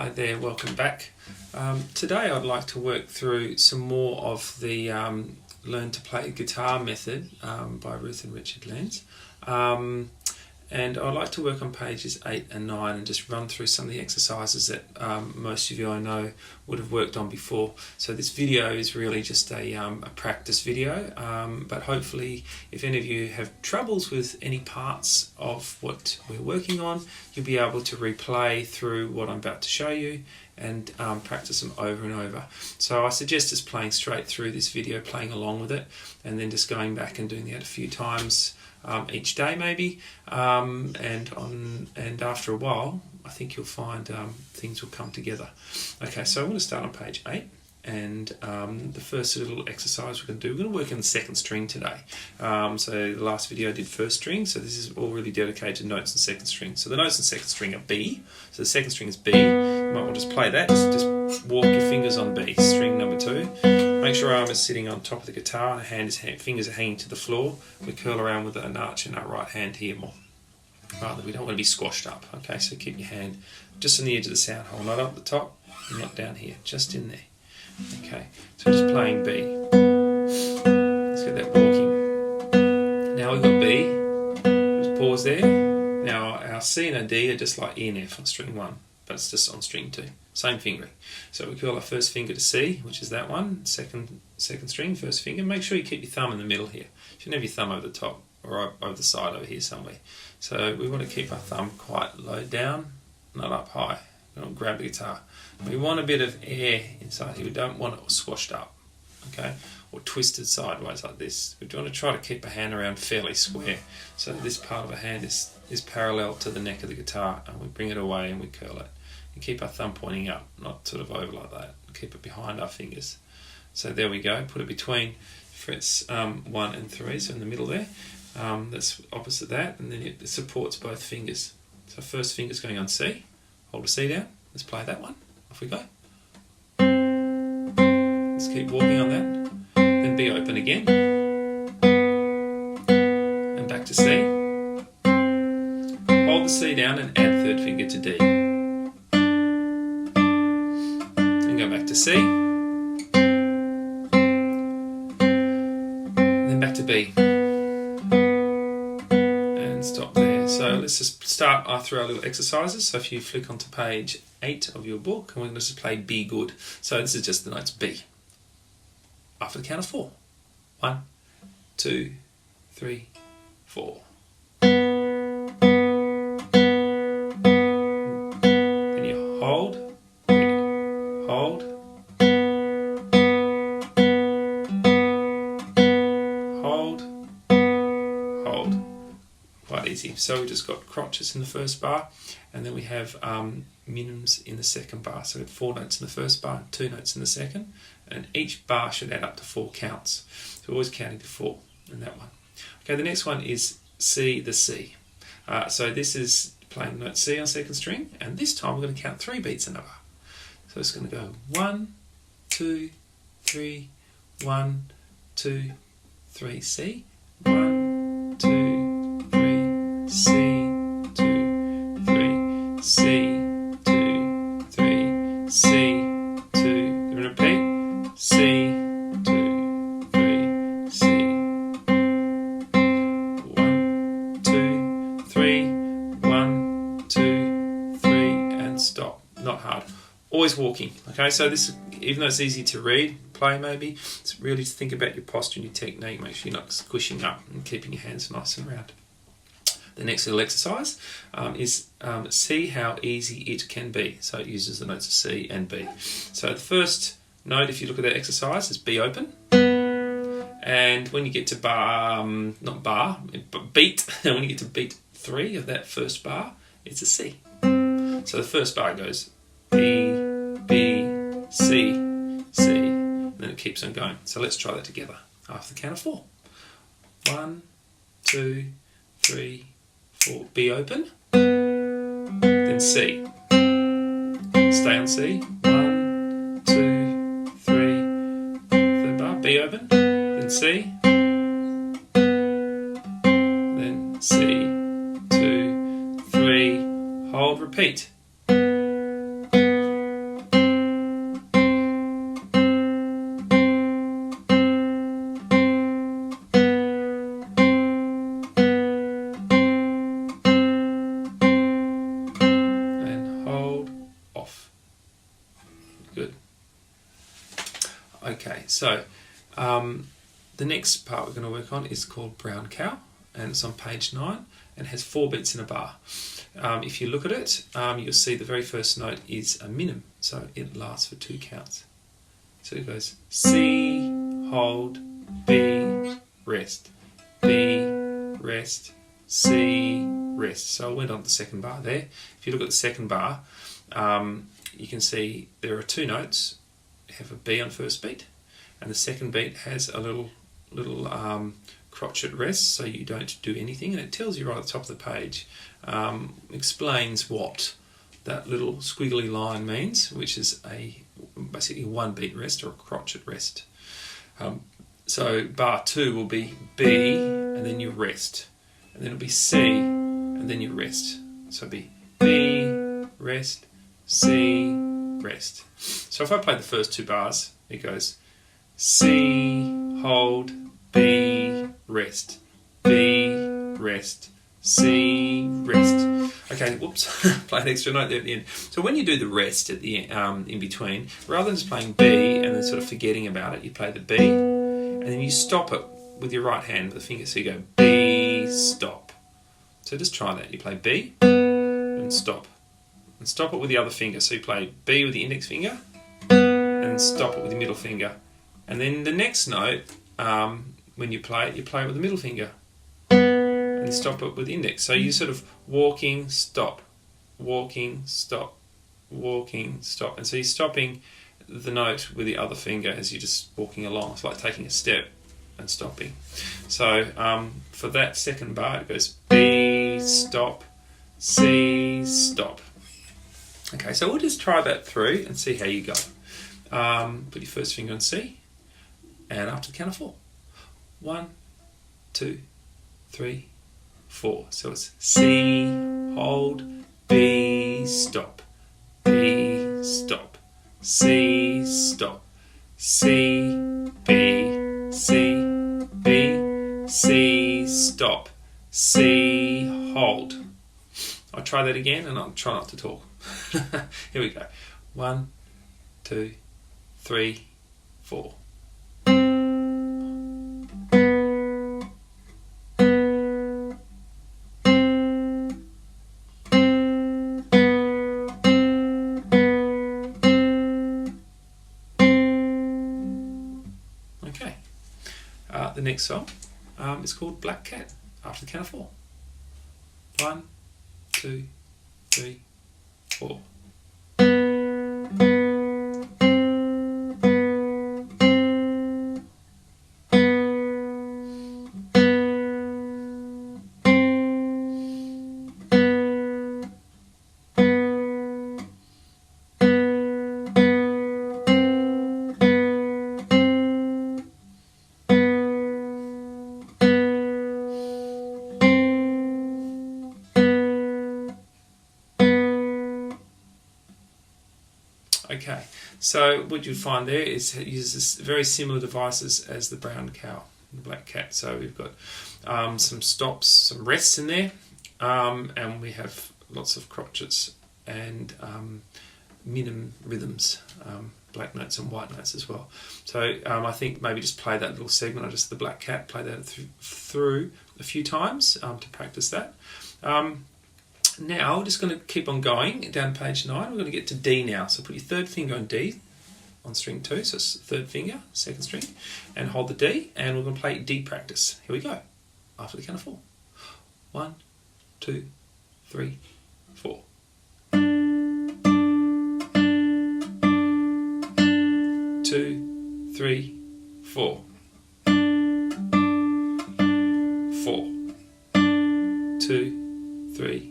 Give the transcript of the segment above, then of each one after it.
Hi there, welcome back. Today I'd like to work through some more of the Learn to Play Guitar method by Ruth and Richard Lenz. And I'd like to work on pages 8 and 9 and just run through some of the exercises that most of you I know would have worked on before. So this video is really just a practice video, but hopefully if any of you have troubles with any parts of what we're working on, you'll be able to replay through what I'm about to show you and practice them over and over. So I suggest just playing straight through this video, playing along with it, and then just going back and doing that a few times each day maybe, and after a while I think you'll find things will come together. Okay, so I'm going to start on page 8, and the first little exercise we're going to do, we're going to work on the second string today. So the last video I did first string, so this is all really dedicated to notes and second string. So the notes and second string are B, so the second string is B. You might want to just play that, just walk your fingers on B, string number 2. Make sure your arm is sitting on top of the guitar and fingers are hanging to the floor. We curl around with an arch in our right hand here more. Rather, we don't want to be squashed up. Okay, so keep your hand just on the edge of the sound hole, not up the top, not down here, just in there. Okay, so we're just playing B. Let's get that walking. Now we've got B, just pause there. Now our C and our D are just like E and F on string 1, but it's just on string 2. Same fingering. So we curl our first finger to C, which is that one, second string, first finger. Make sure you keep your thumb in the middle here. You shouldn't have your thumb over the top or over the side over here somewhere. So we want to keep our thumb quite low down, not up high. We don't grab the guitar. We want a bit of air inside here. We don't want it squashed up, okay, or twisted sideways like this. We want to try to keep a hand around fairly square. So this part of the hand is parallel to the neck of the guitar, and we bring it away and we curl it. And keep our thumb pointing up, not sort of over like that. Keep it behind our fingers. So there we go. Put it between frets 1 and 3, so in the middle there. That's opposite that, and then it supports both fingers. So first finger's going on C. Hold a C down. Let's play that one. Off we go. Let's keep walking on that. Then B open again. And back to C. Hold the C down and add third finger to D. Go back to C, then back to B, and stop there. So let's just start through our little exercises. So if you flick onto page 8 of your book, and we're going to just play B good. So this is just the notes B. After the count of 4. 1, 2, 3, 4. Then you hold. Hold, hold, hold. Quite easy. So we just got crotches in the first bar, and then we have minims in the second bar. So we have 4 notes in the first bar, 2 notes in the second, and each bar should add up to 4 counts. So we're always counting to 4 in that one. Okay, the next one is C, the C. So this is playing note C on second string, and this time we're going to count 3 beats in a bar. So it's going to go 1, 2, 3, 1, 2, 3, C, 1, 2, 3, C, 2, 3, C, 2, 3, C, 2, repeat, C, 2, 3, C, 1, 2, 3, 1, 2, 3, and stop. Not hard. Always walking, okay? So this, even though it's easy to read, play maybe, it's really to think about your posture and your technique. Make sure you're not squishing up and keeping your hands nice and round. The next little exercise is see how easy it can be. So it uses the notes of C and B. So the first note, if you look at that exercise, is B open. And when you get to bar, not bar, but beat, when you get to beat 3 of that first bar, it's a C. So the first bar goes B, B, C, C, and then it keeps on going. So let's try that together after the count of 4. 1, 2, 3, 4. B open, then C. Stay on C. 1, 2, 3. Third bar. B open, then C, then C. 2, 3. Hold. Repeat. So the next part we're going to work on is called Brown Cow, and it's on page 9 and has 4 beats in a bar. If you look at it, you'll see the very first note is a minim, so it lasts for 2 counts. So it goes C, hold, B, rest, B, rest, C, rest. So I went on the second bar there. If you look at the second bar, you can see there are 2 notes. You have a B on first beat, and the second beat has a little crotchet rest, so you don't do anything, and it tells you right at the top of the page, explains what that little squiggly line means, which is basically 1 beat rest or a crotchet rest. So bar 2 will be B, and then you rest, and then it'll be C, and then you rest. So it'll be B, rest, C, rest. So if I play the first 2 bars, it goes C, hold, B, rest, B, rest, C, rest. Okay, whoops, play an extra note there at the end. So when you do the rest at the in between, rather than just playing B and then sort of forgetting about it, you play the B, and then you stop it with your right hand with the finger. So you go B, stop. So just try that. You play B and stop it with the other finger. So you play B with the index finger and stop it with the middle finger. And then the next note, when you play it with the middle finger and stop it with the index. So you sort of walking, stop, walking, stop, walking, stop. And so you're stopping the note with the other finger as you're just walking along. It's like taking a step and stopping. So for that second bar, it goes B, stop, C, stop. Okay, so we'll just try that through and see how you go. Put your first finger on C, and after the count of 4. 1, 2, 3, 4. So it's C, hold, B, stop, B, stop, C, stop, C, B, C, B, C, stop, C, hold. I'll try that again, and I'll try not to talk. Here we go. 1, 2, 3, 4. Okay. The next song is called Black Cat, after the count of 4. 1, 2, 3, 4. Okay, so what you'll find there is it uses very similar devices as the brown cow, the black cat. So we've got some stops, some rests in there, and we have lots of crotchets and minim rhythms, black notes and white notes as well. So I think maybe just play that little segment, or just the black cat, play that through a few times to practice that. Now we're just going to keep on going down page 9. We're going to get to D now. So put your third finger on D on string 2. So it's third finger, second string, and hold the D. And we're going to play D practice. Here we go. After the count of 4. 1, 2, 3, 4. 2, 3, 4. 4. 2, 3,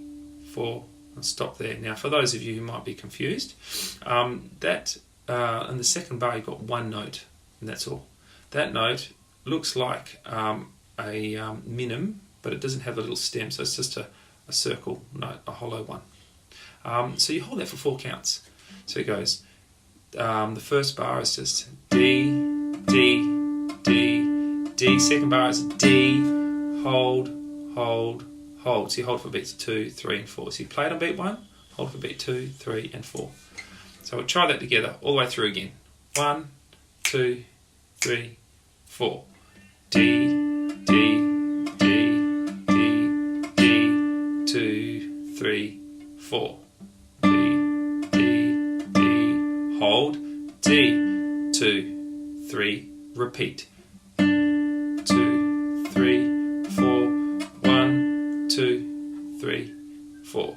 4, and stop there. Now, for those of you who might be confused, in the second bar you've got 1 note, and that's all. That note looks like a minim, but it doesn't have a little stem, so it's just a circle note, a hollow one. So you hold that for 4 counts. So it goes, the first bar is just D, D, D, D. Second bar is D, hold, hold, hold. So you hold for beats 2, 3, and 4. So you play it on beat 1, hold for beat 2, 3, and 4. So we'll try that together all the way through again. 1, 2, 3, 4. D, D, D, D, D, 2, 3, 4. D, D, D, hold, D, 2, 3, repeat. 2, 3, 4. 1, 2, 3, 4.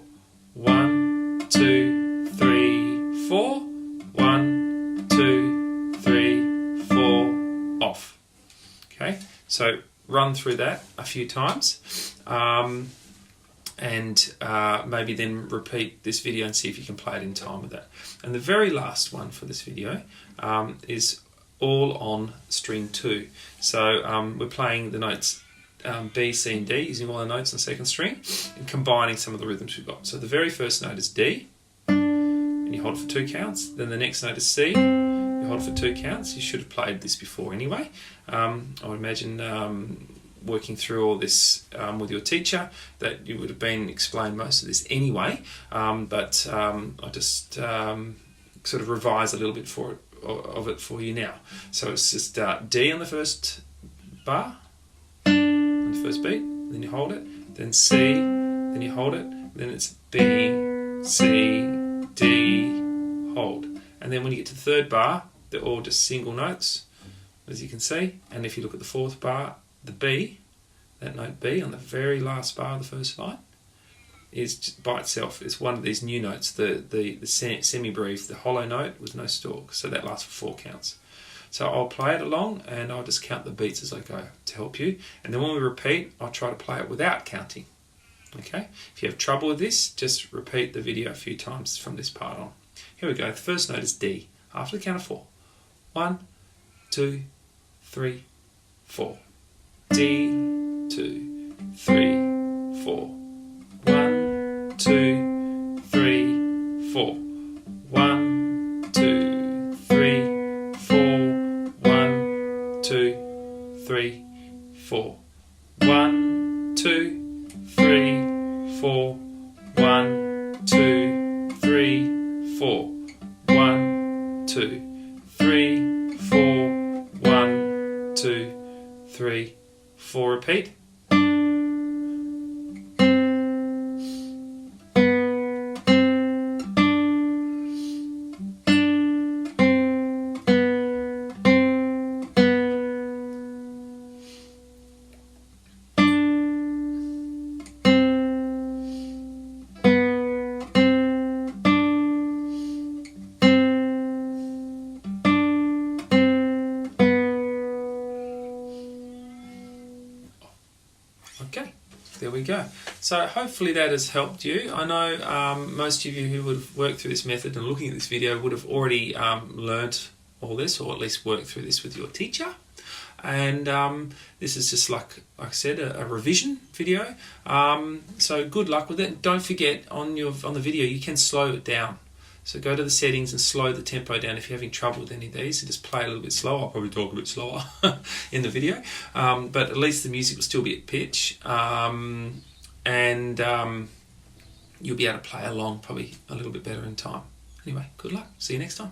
1, 2, 3, 4. 1, 2, 3, 4. Off. Okay, so run through that a few times, and maybe then repeat this video and see if you can play it in time with that. And the very last one for this video is all on string 2. So we're playing the notes B, C and D, using all the notes on the second string and combining some of the rhythms we've got. So the very first note is D, and you hold it for 2 counts. Then the next note is C, you hold it for 2 counts. You should have played this before anyway. I would imagine working through all this with your teacher that you would have been explained most of this anyway, but I just sort of revise a little bit of it for you now. So it's just D on the first bar, on the first beat, then you hold it, then C, then you hold it, then it's B, C, D, hold. And then when you get to the third bar, they're all just single notes, as you can see. And if you look at the fourth bar, the B, that note B on the very last bar of the first line, is just by itself. It's one of these new notes, the semi-brief, the hollow note with no stalk. So that lasts for 4 counts. So I'll play it along and I'll just count the beats as I go to help you. And then when we repeat, I'll try to play it without counting. Okay? If you have trouble with this, just repeat the video a few times from this part on. Here we go. The first note is D. After the count of 4. 1, 2, 3, 4. D, 2, 3, 4. 1, 2, 3, 4. 1, 2, 3, 4. 1, 2, 3, 4. 1, 2, 3, 4. 1, 2, 3, 4. 1, 2, 3, 4. 1, 2, 3, 4. Repeat. Okay, there we go. So hopefully that has helped you. I know most of you who would have worked through this method and looking at this video would have already learnt all this, or at least worked through this with your teacher. And this is just like I said, a revision video. So good luck with it. Don't forget on the video you can slow it down. So go to the settings and slow the tempo down if you're having trouble with any of these. So just play a little bit slower. I'll probably talk a bit slower in the video. But at least the music will still be at pitch. And you'll be able to play along probably a little bit better in time. Anyway, good luck. See you next time.